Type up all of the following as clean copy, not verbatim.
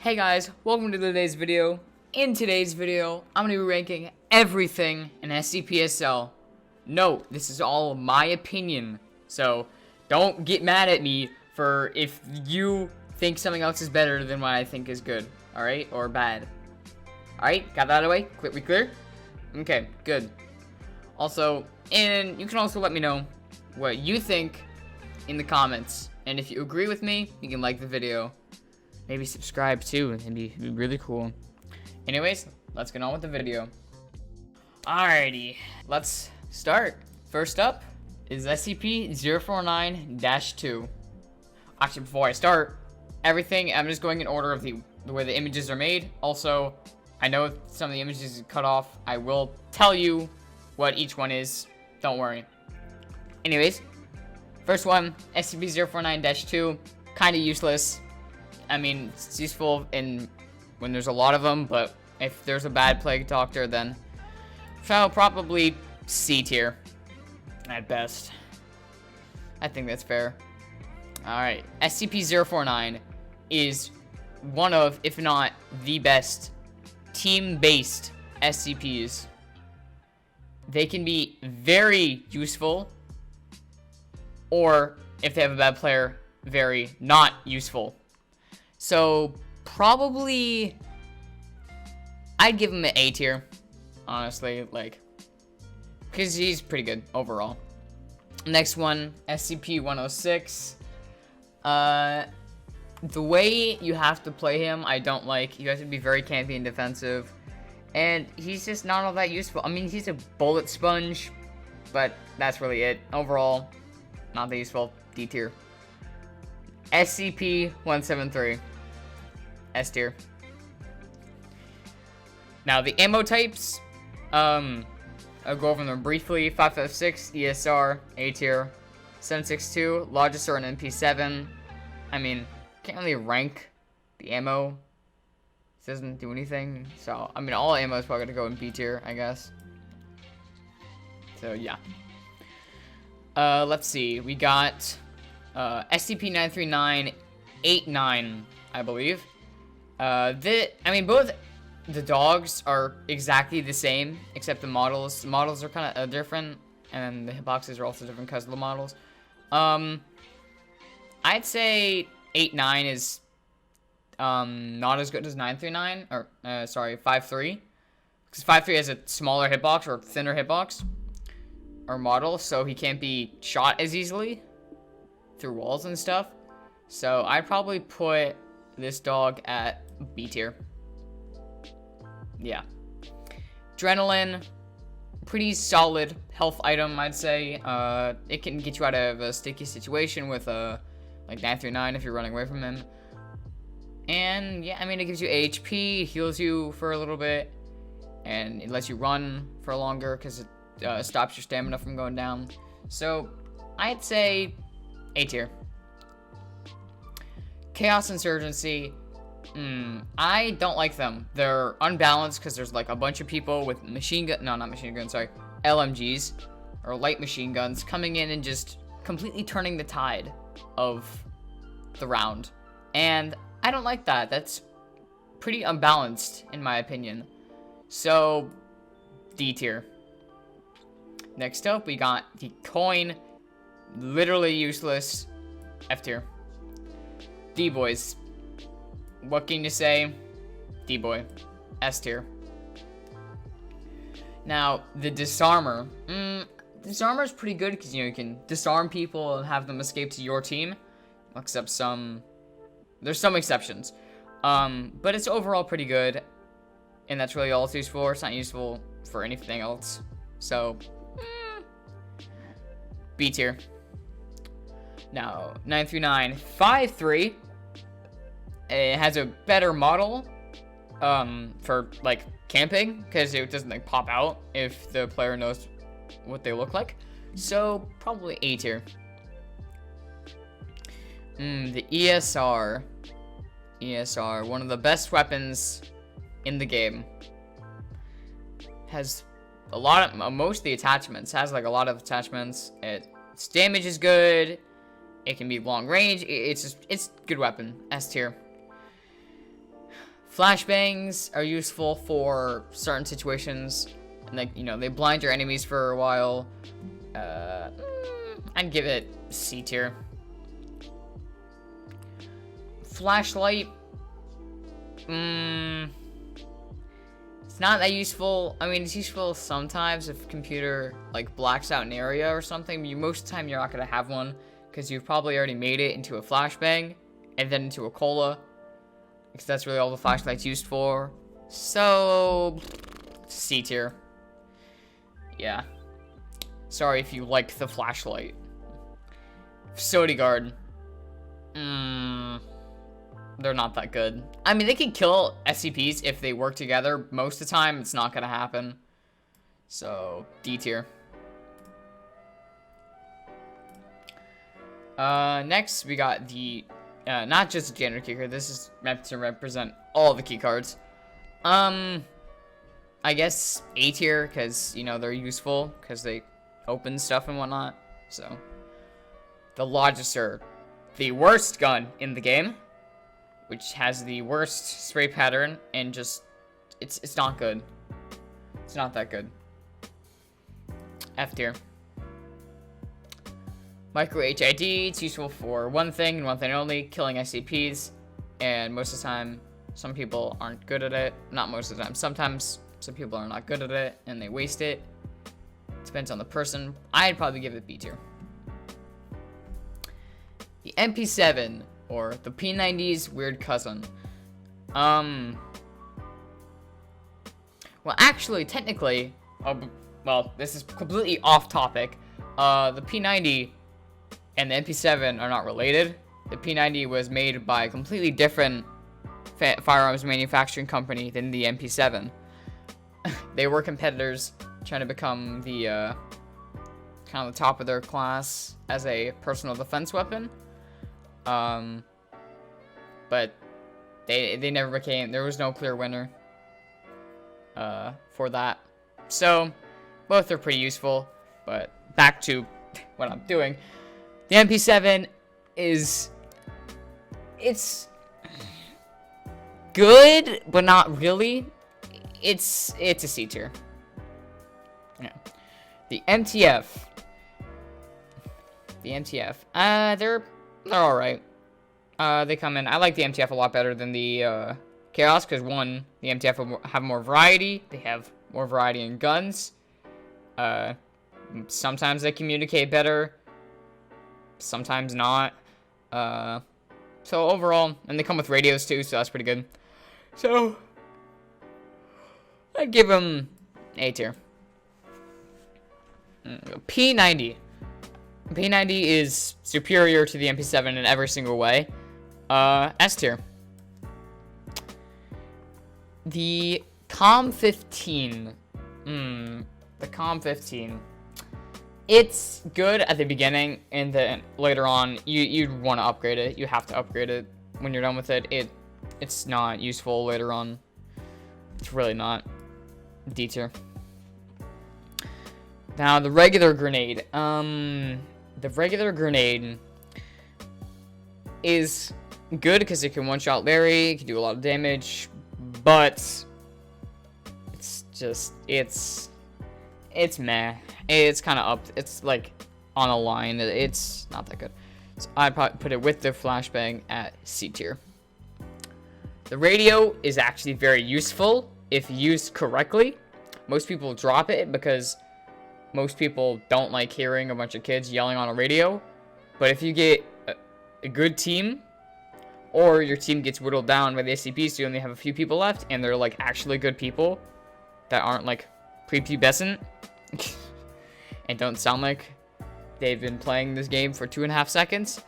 Hey guys, welcome to today's video. In today's video, I'm going to be ranking everything in SCP-SL. No, this is all my opinion, so don't get mad at me for if you think something else is better than what I think is good, alright, or bad. Alright, got that out of the way? We clear? Okay, good. Also, and you can also let me know what you think in the comments, and if you agree with me, you can like the video. Maybe subscribe too, it'd be really cool. Anyways, let's get on with the video. Alrighty, let's start. First up is SCP-049-2. Actually, before I start, everything, I'm just going in order of the way the images are made. Also, I know some of the images are cut off. I will tell you what each one is. Don't worry. Anyways, first one, SCP-049-2, kind of useless. I mean, it's useful when there's a lot of them, but if there's a bad plague doctor, then probably C tier at best. I think that's fair. Alright, SCP-049 is one of, if not the best, team-based SCPs. They can be very useful, or, if they have a bad player, very not useful. So, probably, I'd give him an A tier, honestly, because he's pretty good overall. Next one, SCP-106. The way you have to play him, I don't like. You have to be very campy and defensive, and he's just not all that useful. I mean, he's a bullet sponge, but that's really it. Overall, not that useful. D tier. SCP-173. S tier. Now, the ammo types, I'll go over them briefly. 556, ESR, A tier. 762, Logisaur and MP7. I mean, can't really rank the ammo. It doesn't do anything. So, I mean, all ammo is probably going to go in B tier, I guess. So, yeah. Let's see. We got SCP-939-89, I believe. I mean, both the dogs are exactly the same, except the models. The models are kind of different, and the hitboxes are also different because of the models. I'd say 89 is not as good as 939, or sorry, 53, because 53 has a smaller hitbox or thinner hitbox or model, so he can't be shot as easily through walls and stuff. So I'd probably put this dog at B tier. Yeah. Adrenaline, pretty solid health item, I'd say. It can get you out of a sticky situation with like 939 if you're running away from him. And yeah, I mean, it gives you HP, heals you for a little bit, and it lets you run for longer because it stops your stamina from going down. So I'd say A tier. Chaos Insurgency. I don't like them. They're unbalanced because there's like a bunch of people with LMGs or light machine guns coming in and just completely turning the tide of the round. And I don't like that. That's pretty unbalanced in my opinion. So D tier. Next up, we got the coin. Literally useless. F tier. D-boys. What can you say? D-boy. S tier. Now, the disarmer. Disarmer is pretty good because, you can disarm people and have them escape to your team. Except there's some exceptions. But it's overall pretty good. And that's really all it's used for. It's not useful for anything else. So, B tier. Now, 939-53. It has a better model for like camping because it doesn't like pop out if the player knows what they look like. So probably A tier. The ESR, one of the best weapons in the game. Has a lot of most of the attachments. Has like a lot of attachments. Its damage is good. It can be long range. It's good weapon. S tier. Flashbangs are useful for certain situations, and like, you know, they blind your enemies for a while. I'd give it C tier. Flashlight, it's not that useful. I mean, it's useful sometimes if a computer like blacks out an area or something. Most of the time you're not gonna have one because you've probably already made it into a flashbang and then into a cola, because that's really all the flashlight's used for. So C tier. Yeah. Sorry if you like the flashlight. Facility guard. They're not that good. I mean, they can kill SCPs if they work together. Most of the time, it's not gonna happen. So, D tier. Next, we got the, not just the janitor keycard. This is meant to represent all the keycards. I guess A tier, because, you know, they're useful, because they open stuff and whatnot. So, the Logister, the worst gun in the game, which has the worst spray pattern, and just, it's not good. It's not that good. F tier. Micro HID, it's useful for one thing and one thing only, killing SCPs, and most of the time, some people aren't good at it. Not most of the time. Sometimes, some people are not good at it, and they waste it. Depends on the person. I'd probably give it B tier. The MP7, or the P90's weird cousin. Well, actually, technically, well, this is completely off topic. The P90 and the MP7 are not related. The P90 was made by a completely different firearms manufacturing company than the MP7. They were competitors trying to become the kind of the top of their class as a personal defense weapon. But they never became, there was no clear winner for that. So both are pretty useful, but back to what I'm doing. The MP7 it's good, but not really. It's a C tier. Yeah. The MTF. They're all right. They come in. I like the MTF a lot better than the Chaos, because one, the MTF have more variety. They have more variety in guns. Sometimes they communicate better. Sometimes not. So overall, and they come with radios too, so that's pretty good. So I'd give them A tier. P90. P90 is superior to the MP7 in every single way. S tier. The COM-15. The COM-15. It's good at the beginning, and then later on, you'd want to upgrade it. You have to upgrade it when you're done with it. It's not useful later on. It's really not. D tier. Now, the regular grenade. The regular grenade is good because it can one-shot Larry, it can do a lot of damage, but it's just, it's meh. It's kind of up, it's like on a line. It's not that good. So I'd probably put it with the flashbang at C tier. The radio is actually very useful if used correctly. Most people drop it because most people don't like hearing a bunch of kids yelling on a radio. But if you get a good team, or your team gets whittled down by the SCP, so you only have a few people left, and they're like actually good people that aren't like prepubescent and don't sound like they've been playing this game for 2.5 seconds,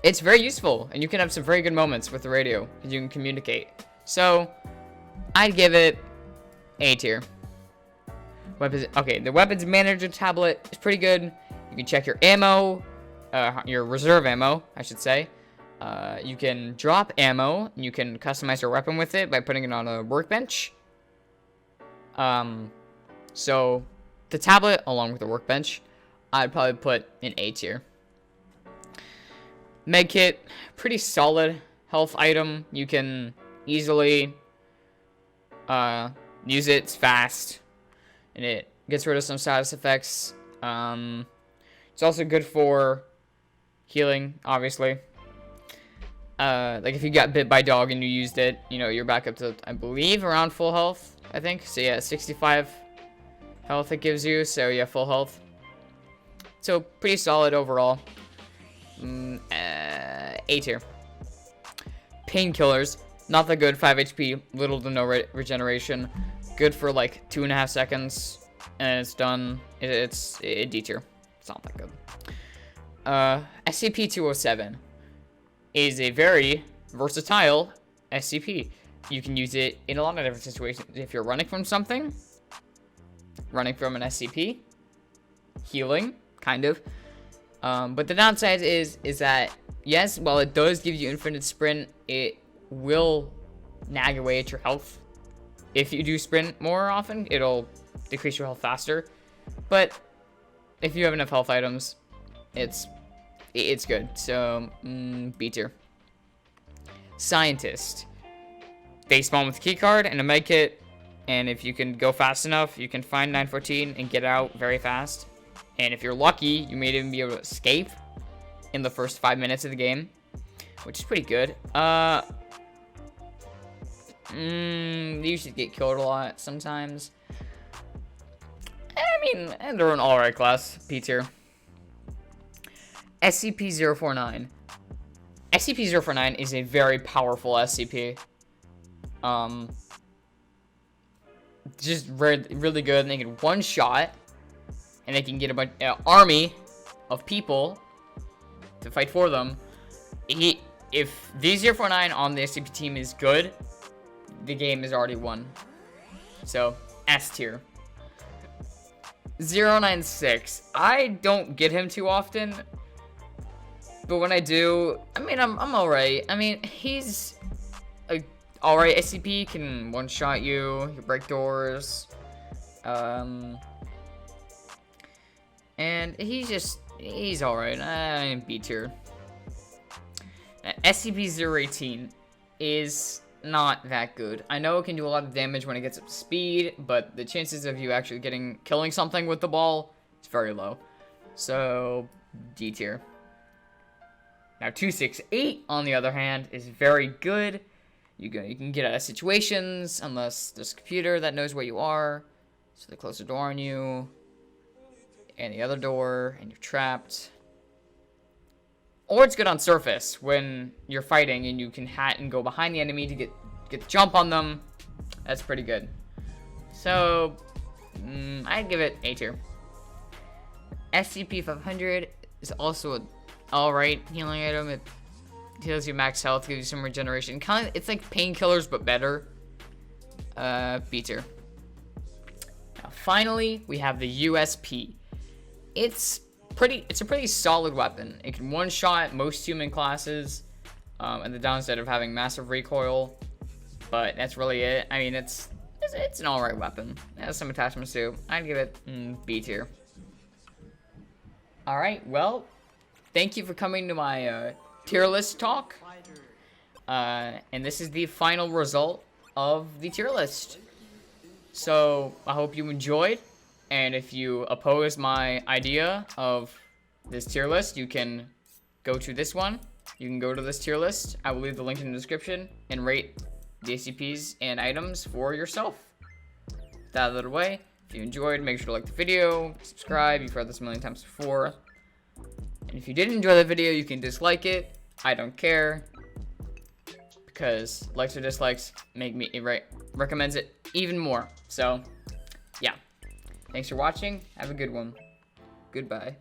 it's very useful, and you can have some very good moments with the radio because you can communicate. So I'd give it A tier. Weapons. Okay, the weapons manager tablet is pretty good. You can check your ammo, your reserve ammo, I should say. You can drop ammo. You can customize your weapon with it by putting it on a workbench. So the tablet, along with the workbench, I'd probably put in A tier. Medkit, pretty solid. health item. You can easily use it. It's fast, and it gets rid of some side effects. It's also good for healing, obviously. Like if you got bit by a dog and you used it, you know, you're back up to, I believe, around full health, I think. So yeah, 65 health it gives you, so yeah, full health. So pretty solid overall. A tier. Painkillers, not that good, 5 HP, little to no regeneration. Good for like 2.5 seconds, and it's done. It's D tier. It's not that good. SCP-207 is a very versatile SCP. You can use it in a lot of different situations. If you're running from something, running from an SCP, healing, kind of. But the downside is that, yes, while it does give you infinite sprint, it will nag away at your health. If you do sprint more often, it'll decrease your health faster. But if you have enough health items, it's good. So, B tier. Scientist. They spawn with a keycard and a medkit, and if you can go fast enough, you can find 914 and get out very fast. And if you're lucky, you may even be able to escape in the first 5 minutes of the game, which is pretty good. They usually get killed a lot sometimes. I mean, and they're an alright class, B tier. SCP-049. SCP-049 is a very powerful SCP. Just really good. And they can one shot, and they can get an army of people to fight for them. If the 049 on the SCP team is good, the game is already won. So, S tier. 096. I don't get him too often, but when I do, I mean, I'm alright. I mean, he's a alright SCP, can one-shot you, break doors, and he's alright. I'm B tier. SCP-018 is not that good. I know it can do a lot of damage when it gets up to speed, but the chances of you actually killing something with the ball is very low. So, D tier. Now, 268, on the other hand, is very good. You can get out of situations, unless there's a computer that knows where you are, so they close the door on you, and the other door, and you're trapped. Or it's good on surface, when you're fighting, and you can hat and go behind the enemy to get the jump on them. That's pretty good. So, I'd give it A tier. SCP-500 is also an alright healing item. It heals you max health, gives you some regeneration. It's like painkillers, but better. B tier. Now, finally, we have the USP. It's a pretty solid weapon. It can one-shot most human classes, and the downside of having massive recoil. But that's really it. I mean, it's an alright weapon. It has some attachments too. I'd give it B tier. Alright, well, thank you for coming to my tier list talk. And this is the final result of the tier list. So, I hope you enjoyed. And if you oppose my idea of this tier list, you can go to this one. You can go to this tier list. I will leave the link in the description and rate the SCPs and items for yourself. With that out of the way, if you enjoyed, make sure to like the video, subscribe. You've heard this a million times before. And if you didn't enjoy the video, you can dislike it. I don't care, because likes or dislikes make me recommends it even more. So, yeah. Thanks for watching. Have a good one. Goodbye.